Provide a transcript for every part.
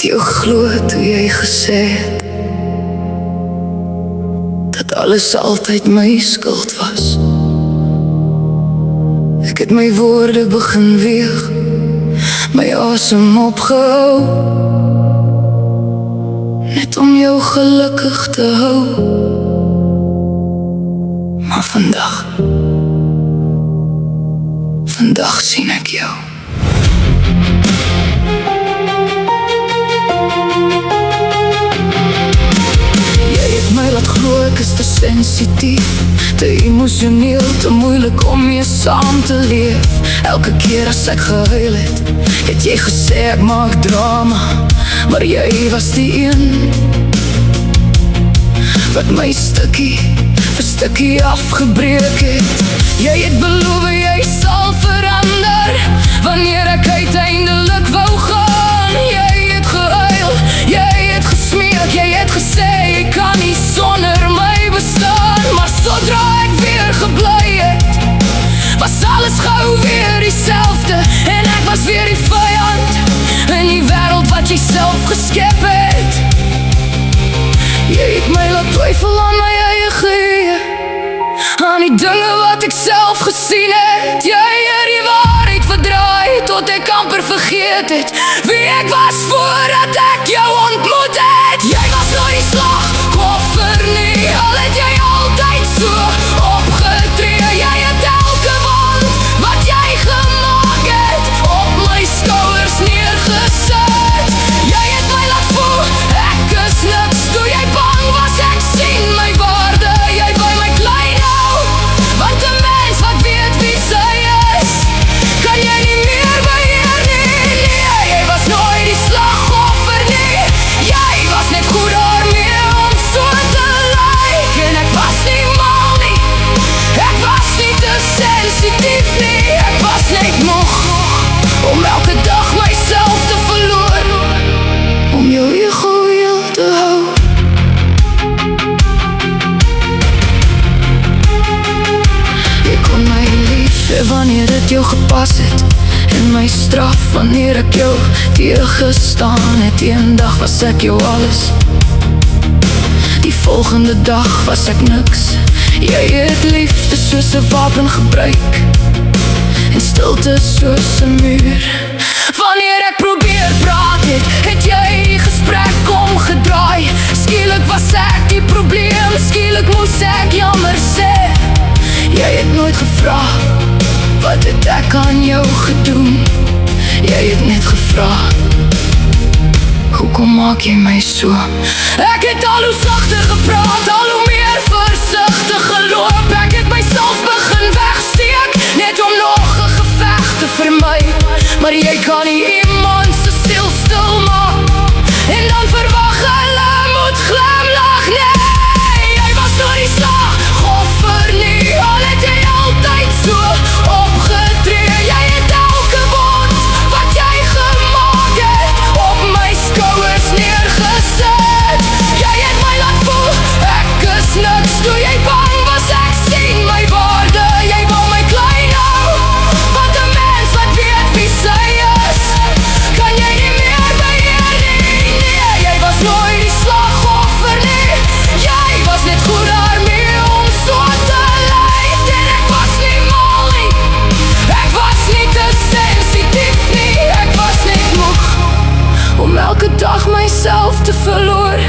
het jou geglo toe jy gesê het dat alles altyd my skuld was. Ek het my woorde begin weeg, my asem opgehou, net om jou gelukkig te hou. Maar vandag sien ek jou. Jy het my laat glo ek is te sensitief, te emosioneel, te moeilik om mee saam te leef. Elke keer as ek gehuil het, het jy gesê ek maak drama, maar jy was die een wat my stukkie vir stukkie afgebreek het. Jy het beloof jy sal verander wanneer ek uiteindelik wou gaan. Jy het gehuil, jy het gesmeek, jy het gesê jy kan nie sonder my bestaan. Maar sodra ek weer gebly het, was alles gou weer dieselfde, en ek was weer die vyand in die wêreld wat jy self geskep het. Jy het my laat twyfel aan my eie geheue, aan die dinge wat ek self gesien het. Jy het die waarheid verdraai tot ek amper vergeet het wie ek was voordat ek jou ontmoet het. Jy was nooit die slagoffer nie, al het jy altyd so opgetree. Jy het elke wond wat jy gemaak het op my skouers neergesit. Jy het my laat voel ek is niks toe jy bang was ek sien my waarde. Jy wou my klein hou, want 'n mens wat weet wie sy is, kan jy nie meer beheer nie. Nee, jy was nooit die slagoffer nie, jy was net goed daarmee om so te lyk. En ek was nie mal nie, ek was nie te sensitief nie, ek was net moeg om elke dag myself te verloor, om jou ego heel te hou. Jy kon my lief hê wanneer dit jou gepas het, en my straf wanneer ek jou teëgestaan het. Eendag was ek jou alles, die volgende dag was ek niks. Jy het liefde soos 'n wapen gebruik, en stilte soos 'n muur. Wanneer ek probeer praat het, het jy die gesprek omgedraai. Skielik was ek die probleem, skielik moes ek jammer sê. Jy het nooit gevra, wat het ek aan jou gedoen? Jy het net gevra, hoekom maak jy my so? Ek het al hoe sagter gepraat, al hoe meer versigtig geloop. Ek het myself begin wegsteek, net om nog 'n geveg te vermy. Maar jy kan nie iemand se siel stil maak, en dan verwag hulle moet glimlag. Nee, jy was nooit die slagoffer nie, al het jy altyd so opgetree. Jy het elke wond wat jy gemaak het op my skouers neergesit. Jy het my laat voel ek is niks toe jy bang was ek sien my waarde. Jy wou my klein hou, want 'n mens wat weet wie sy is, kan jy nie meer beheer nie. Nee, jy was nooit die slagoffer nie, jy was net goed daarmee om so te lyk. En ek was nie mal nie, ek was nie te sensitief nie, ek was net moeg om elke dag myself te verloor,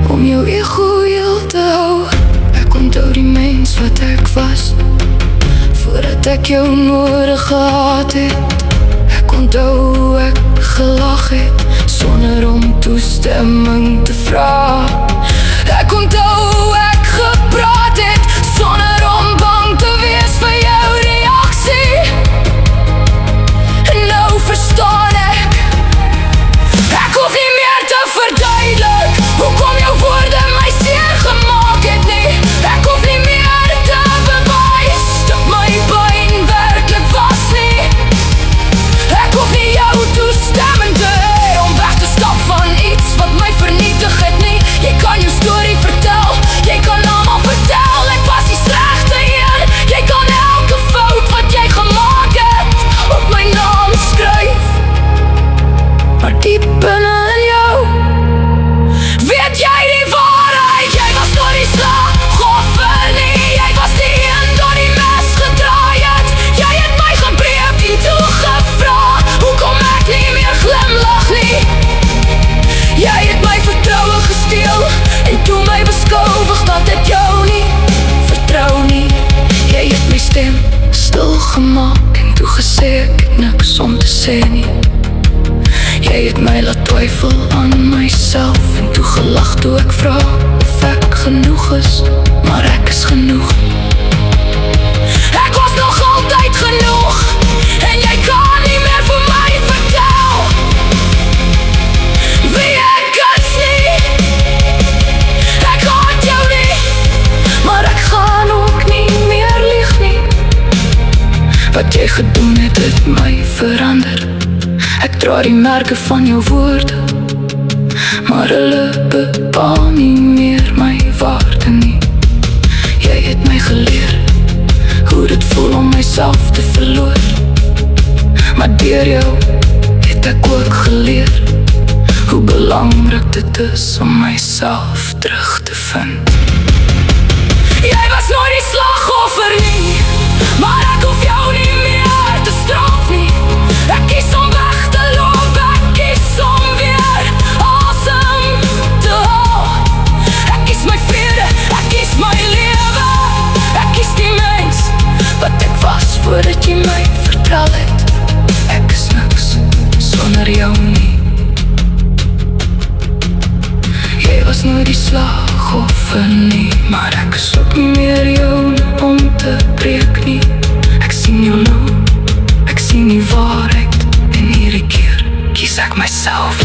om jou ego heel te hou. Ek onthou die mens wat ek was, voordat ek jou nodig gehad het. Ek onthou ek gelag het, sonder om toestemming te vra. Ek onthou ek gepraat het, sonder om bang te wees vir jou reaksie. En nou verstaan ek hoef nie meer te verduidelik hoekom jou woorde my seer gemaak het nie. Ek hoef nie meer te bewys dat my pyn werklik was nie. Ek hoef nie jou toestemming te hê om weg te stap van iets wat my vernietig het nie. Jy kan jou storie vertel, het my laat twyfel aan myself en toe gelag toe ek vra of ek genoeg is, maar ek is genoeg. Ek was nog altyd genoeg en jy kan nie meer vir my vertel wie ek is nie. Ek haat jou nie, maar ek gaan ook nie meer lieg nie. Wat jy gedoen het, het my verander. Ek dra die merke van jou woorde, maar hulle bepaal nie meer my waarde nie. Jy het my geleer hoe dit voel om myself te verloor, maar deur jou het ek ook geleer hoe belangrik dit is om myself terug te vind. Jy was nooit die slagoffer nie, maar ek hoef jou nie meer te straf nie. Ek kies om weg te loop, ek kies om weer asem te haal. Ek kies my vrede, ek kies my lewe, ek kies die mens wat ek was voordat jy my vertel het. Ek is niks sonder jou nie. Jy was nooit die slagoffer nie, maar ek is ook nie meer joune om te breek nie. Ek sien jou nou, ek sien die waarheid en hierdie keer kies ek myself.